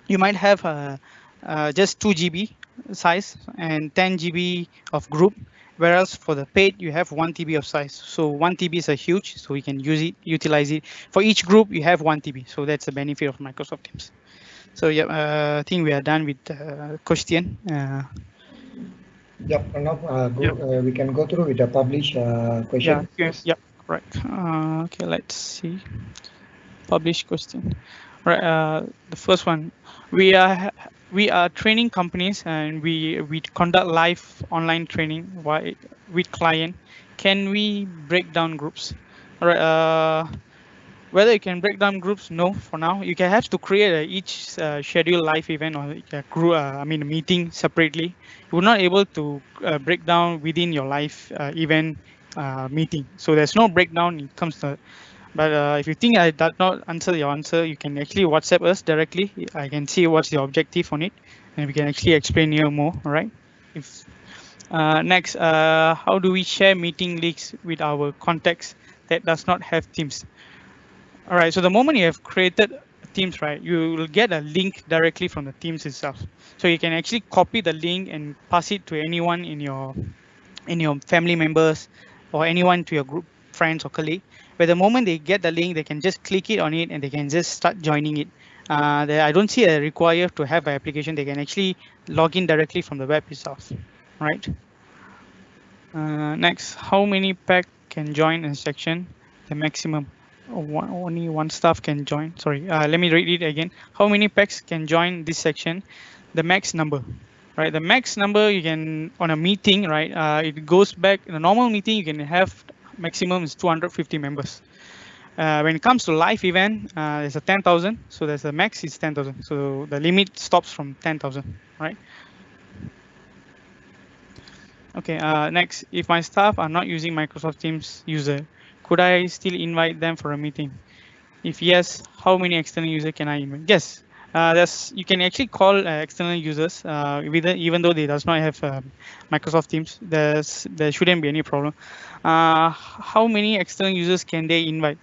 you might have just 2 GB size and 10 GB of group, whereas for the paid you have 1 TB of size. So 1 TB is a huge, so we can utilize it. For each group you have 1 TB, so that's the benefit of Microsoft Teams. So yeah, I think we are done with question. Yep. Now Yep. we can go through with the publish question. Yes. Yep. Correct. Okay. Let's see. Publish question. Right. The first one. We are training companies and we conduct live online training with client. Can we break down groups? All right. Whether you can break down groups, no, for now. You can have to create each schedule live event or a group, a meeting separately. You're not able to break down within your live event meeting. So there's no breakdown. It comes to, but if you think I did not answer your answer, you can actually WhatsApp us directly. I can see what's the objective on it, and we can actually explain you more. All right. If next, how do we share meeting links with our contacts that does not have Teams? All right, so the moment you have created Teams, right, you will get a link directly from the Teams itself. So you can actually copy the link and pass it to anyone in your family members or anyone to your group friends or colleague. But the moment they get the link, they can just click it on it and they can just start joining it. I don't see a require to have an application. They can actually log in directly from the web itself, right? Next, how many pack can join a section? The maximum. Only one staff can join. Sorry, let me read it again. How many packs can join this section? The max number, right? The max number you can on a meeting, right? It goes back in a normal meeting. You can have maximum is 250 members. When it comes to live event, there's a 10,000. So there's a max is 10,000. So the limit stops from 10,000, right? Okay, next, if my staff are not using Microsoft Teams user, could I still invite them for a meeting? If yes, how many external users can I invite? Yes, you can actually call external users, even though they does not have Microsoft Teams. There shouldn't be any problem. How many external users can they invite?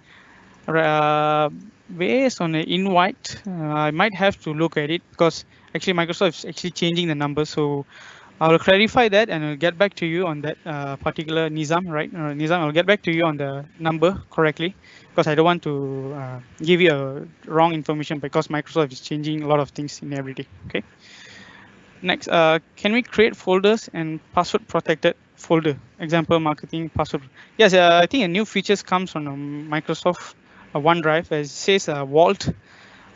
Based on the invite, I might have to look at it because actually Microsoft is actually changing the number. So I'll clarify that and I'll get back to you on that particular Nizam, right? Nizam, I'll get back to you on the number correctly because I don't want to give you a wrong information because Microsoft is changing a lot of things in every day. Okay. Next, can we create folders and password protected folder? Example, marketing password. Yes, I think a new features comes on Microsoft OneDrive. As it says Vault,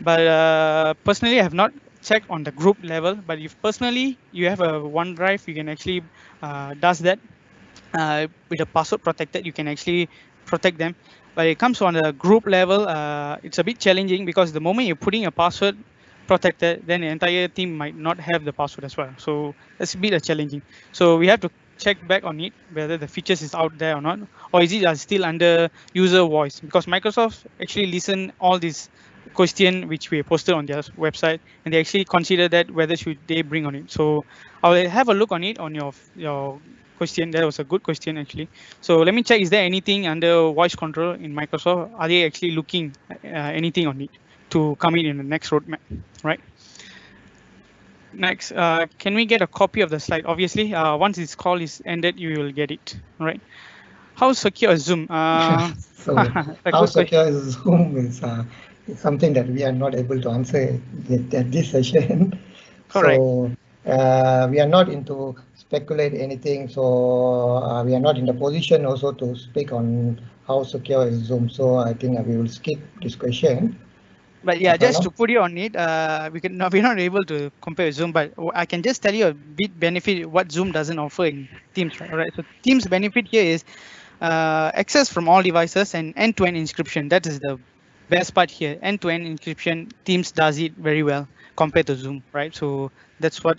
but personally, I have not checked on the group level. But if personally you have a OneDrive, you can actually does that with a password protected. You can actually protect them. But it comes on the group level, it's a bit challenging because the moment you're putting a password protected, then the entire team might not have the password as well. So it's a bit challenging. So we have to check back on it whether the features is out there or not, or is it still under user voice, because Microsoft actually listen all these question which we posted on their website and they actually consider that whether should they bring on it. So I'll have a look on it on your question. That was a good question actually. So let me check, is there anything under voice control in Microsoft? Are they actually looking anything on it to come in the next roadmap, right? Next, can we get a copy of the slide? Obviously, once this call is ended, you will get it, right? How secure is Zoom? So how secure is Zoom is something that we are not able to answer at this session. Correct. So we are not into speculate anything. So we are not in the position also to speak on how secure is Zoom. So I think we will skip this question. But yeah, just to put you on it, we're not able to compare Zoom, but I can just tell you a bit benefit what Zoom doesn't offer in Teams, right? All right. So Teams benefit here is access from all devices and end-to-end encryption. That is the best part here. End-to-end encryption, Teams does it very well compared to Zoom, right? So that's what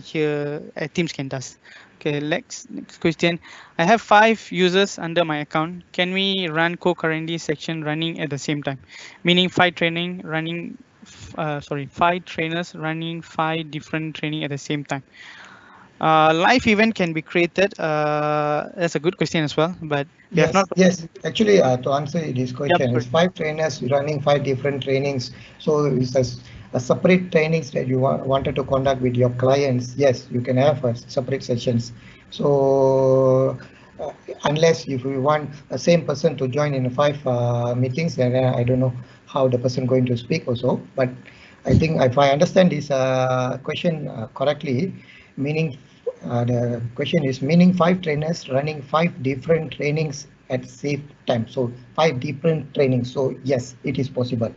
here Teams can does. Okay, next question. I have 5 users under my account. Can we run concurrently section running at the same time? Meaning 5 training running, 5 trainers running 5 different training at the same time. Live event can be created. That's a good question as well, but yes, yes. Actually, to answer this question, it's 5 trainers running 5 different trainings. So it's a separate trainings that you wanted to conduct with your clients. Yes, you can have separate sessions. So unless if we want the same person to join in 5 meetings, then I don't know how the person going to speak also. But I think if I understand this question correctly, meaning The question is meaning 5 trainers running 5 different trainings at same time. So 5 different trainings. So yes, it is possible.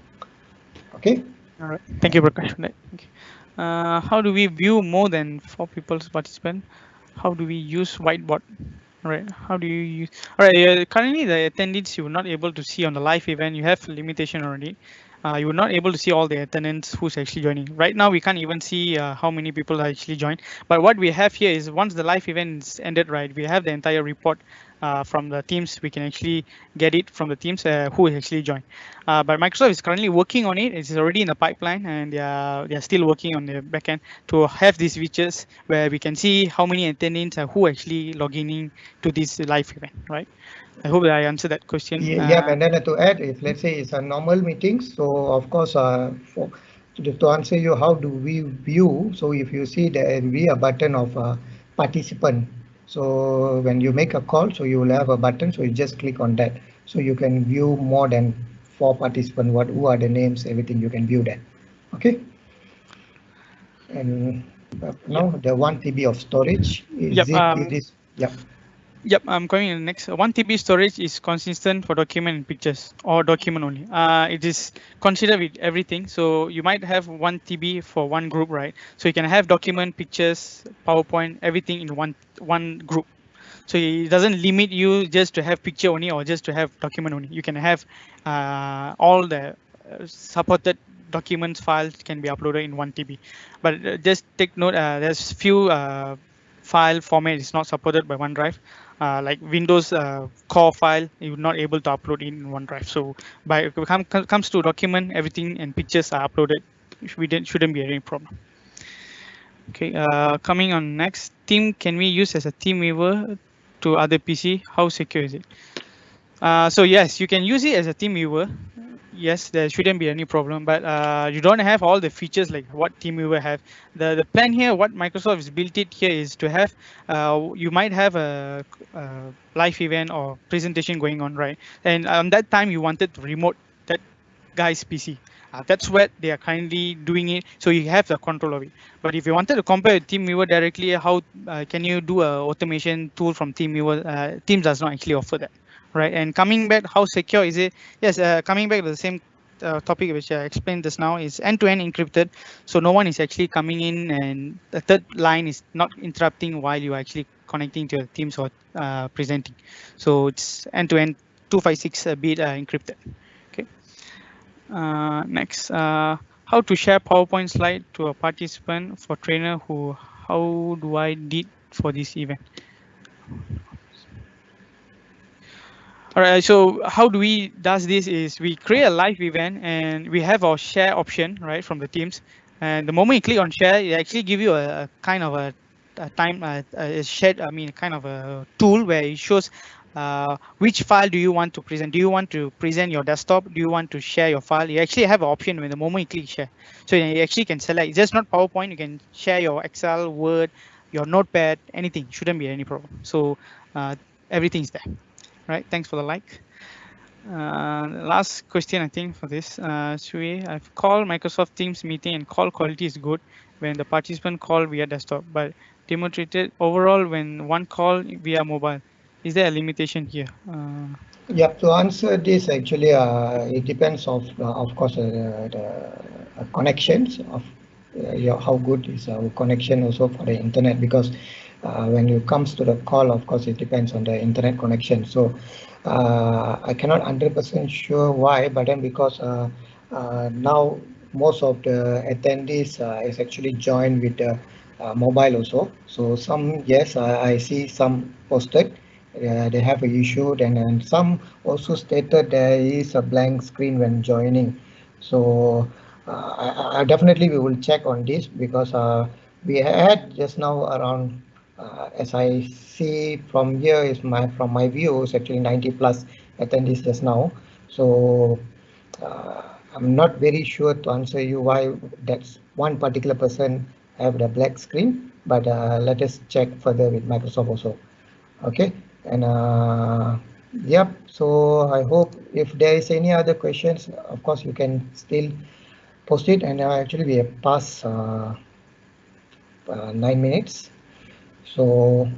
Okay. All right. Thank you, Prakash. Right. Okay. How do we view more than 4 people's participant? How do we use whiteboard? All right. How do you use? All right. Currently, the attendees you are not able to see on the live event. You have limitation already. You are not able to see all the attendants who's actually joining. Right now, we can't even see how many people are actually joined. But what we have here is once the live event is ended, right, we have the entire report from the teams. We can actually get it from the teams who actually joined. But Microsoft is currently working on it. It's already in the pipeline, and they are still working on the backend to have these features where we can see how many attendants are who actually logging in to this live event, right? I hope that I answered that question. Yeah, and then to add, if let's say it's a normal meeting, so of course, to answer you, how do we view? So if you see there will be a button of participant. So when you make a call, so you will have a button. So you just click on that. So you can view more than 4 participants. Who are the names? Everything you can view that. Okay. And now the 1 TB of storage is Yep. it? It is. Yep. Yep, I'm going in the next. 1 TB storage is consistent for document and pictures or document only. It is considered with everything. So you might have 1 TB for one group, right? So you can have document, pictures, PowerPoint, everything in one group. So it doesn't limit you just to have picture only or just to have document only. You can have all the supported documents files can be uploaded in 1 TB. But just take note, there's few file format is not supported by OneDrive. Like Windows core file, you're not able to upload in OneDrive. So by comes to document, everything and pictures are uploaded. Shouldn't be any problem. Okay, coming on next, team can we use as a team viewer to other PC? How secure is it? So yes, you can use it as a team viewer. Yes, there shouldn't be any problem, but you don't have all the features like what TeamViewer have. The plan here, what Microsoft has built it here is to have, you might have a live event or presentation going on, right? And that time you wanted to remote that guy's PC. That's what they are kindly doing it, so you have the control of it. But if you wanted to compare with TeamViewer directly, how can you do a automation tool from TeamViewer? Teams does not actually offer that, right? And coming back, how secure is it? Yes, coming back to the same topic which I explained just now is end-to-end encrypted, so no one is actually coming in and the third line is not interrupting while you are actually connecting to your Teams or presenting. So it's end-to-end 256-bit encrypted. Okay. Next, how to share PowerPoint slide to a participant for trainer who, how do I did for this event? All right, so how do we does this is we create a live event and we have our share option, right, from the teams. And the moment you click on share, it actually give you a kind of a time a shared, I mean, kind of a tool where it shows which file do you want to present. Do you want to present your desktop? Do you want to share your file? You actually have an option when the moment you click share. So you actually can select, it's just not PowerPoint, you can share your Excel, Word, your notepad, anything, shouldn't be any problem. So everything is there. Right, thanks for the like. Last question, I think, for this. Shui, I've called Microsoft Teams meeting and call quality is good when the participant call via desktop, but demonstrated overall when one call via mobile. Is there a limitation here? Yeah, to answer this, actually, it depends of course, the connections of how good is our connection also for the internet, because when it comes to the call, of course, it depends on the internet connection. So I cannot 100% sure why, but then because now most of the attendees is actually joined with the mobile also. So some, yes, I see some posted. They have an issue, and some also stated there is a blank screen when joining. So I definitely we will check on this, because we had just now around as I see from here is from my view is actually 90 plus attendees just now. So I'm not very sure to answer you why that's one particular person have the black screen, but let us check further with Microsoft also. Okay, and yep, so I hope if there is any other questions, of course you can still post it, and actually we have passed 9 minutes. So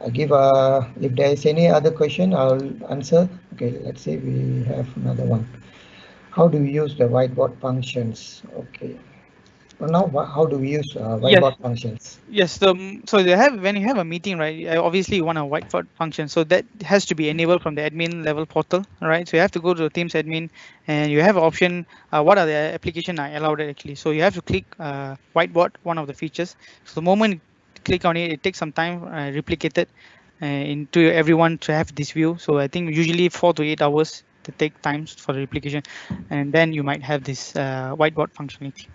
I give if there is any other question, I'll answer. Okay, let's say we have another one. How do we use the whiteboard functions? Okay. Well, now, how do we use Yes. whiteboard functions? Yes, so you have when you have a meeting, right? Obviously, you want a whiteboard function, so that has to be enabled from the admin level portal, right? So you have to go to the Teams admin, and you have an option. What are the application I allowed actually? So you have to click whiteboard, one of the features. So the moment you click on it, it takes some time, replicate it into everyone to have this view. So I think usually 4 to 8 hours to take times for the replication, and then you might have this whiteboard functionality.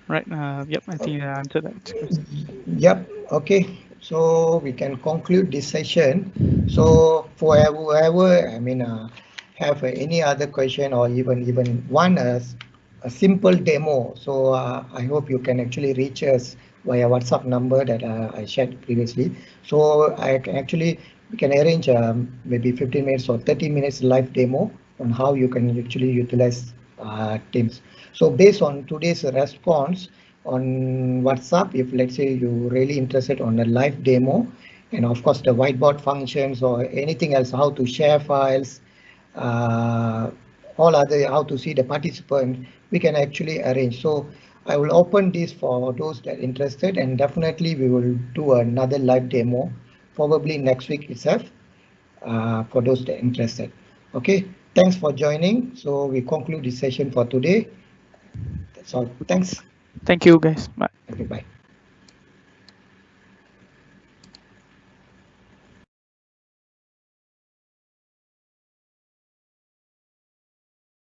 Right. Yep. I think I answered that question. Yep. Okay. So we can conclude this session. So for whoever, I mean, have any other question or even one a simple demo. So I hope you can actually reach us via WhatsApp number that I shared previously. So I can actually we can arrange maybe 15 minutes or 30 minutes live demo on how you can actually utilize Teams. So based on today's response on WhatsApp, if let's say you're really interested on a live demo, and of course the whiteboard functions or anything else, how to share files, uh, all other how to see the participant, we can actually arrange. So I will open this for those that are interested, and definitely we will do another live demo probably next week itself for those that are interested. Okay, thanks for joining. So we conclude this session for today. That's all. Thanks. Thank you, guys. Bye. Okay, bye.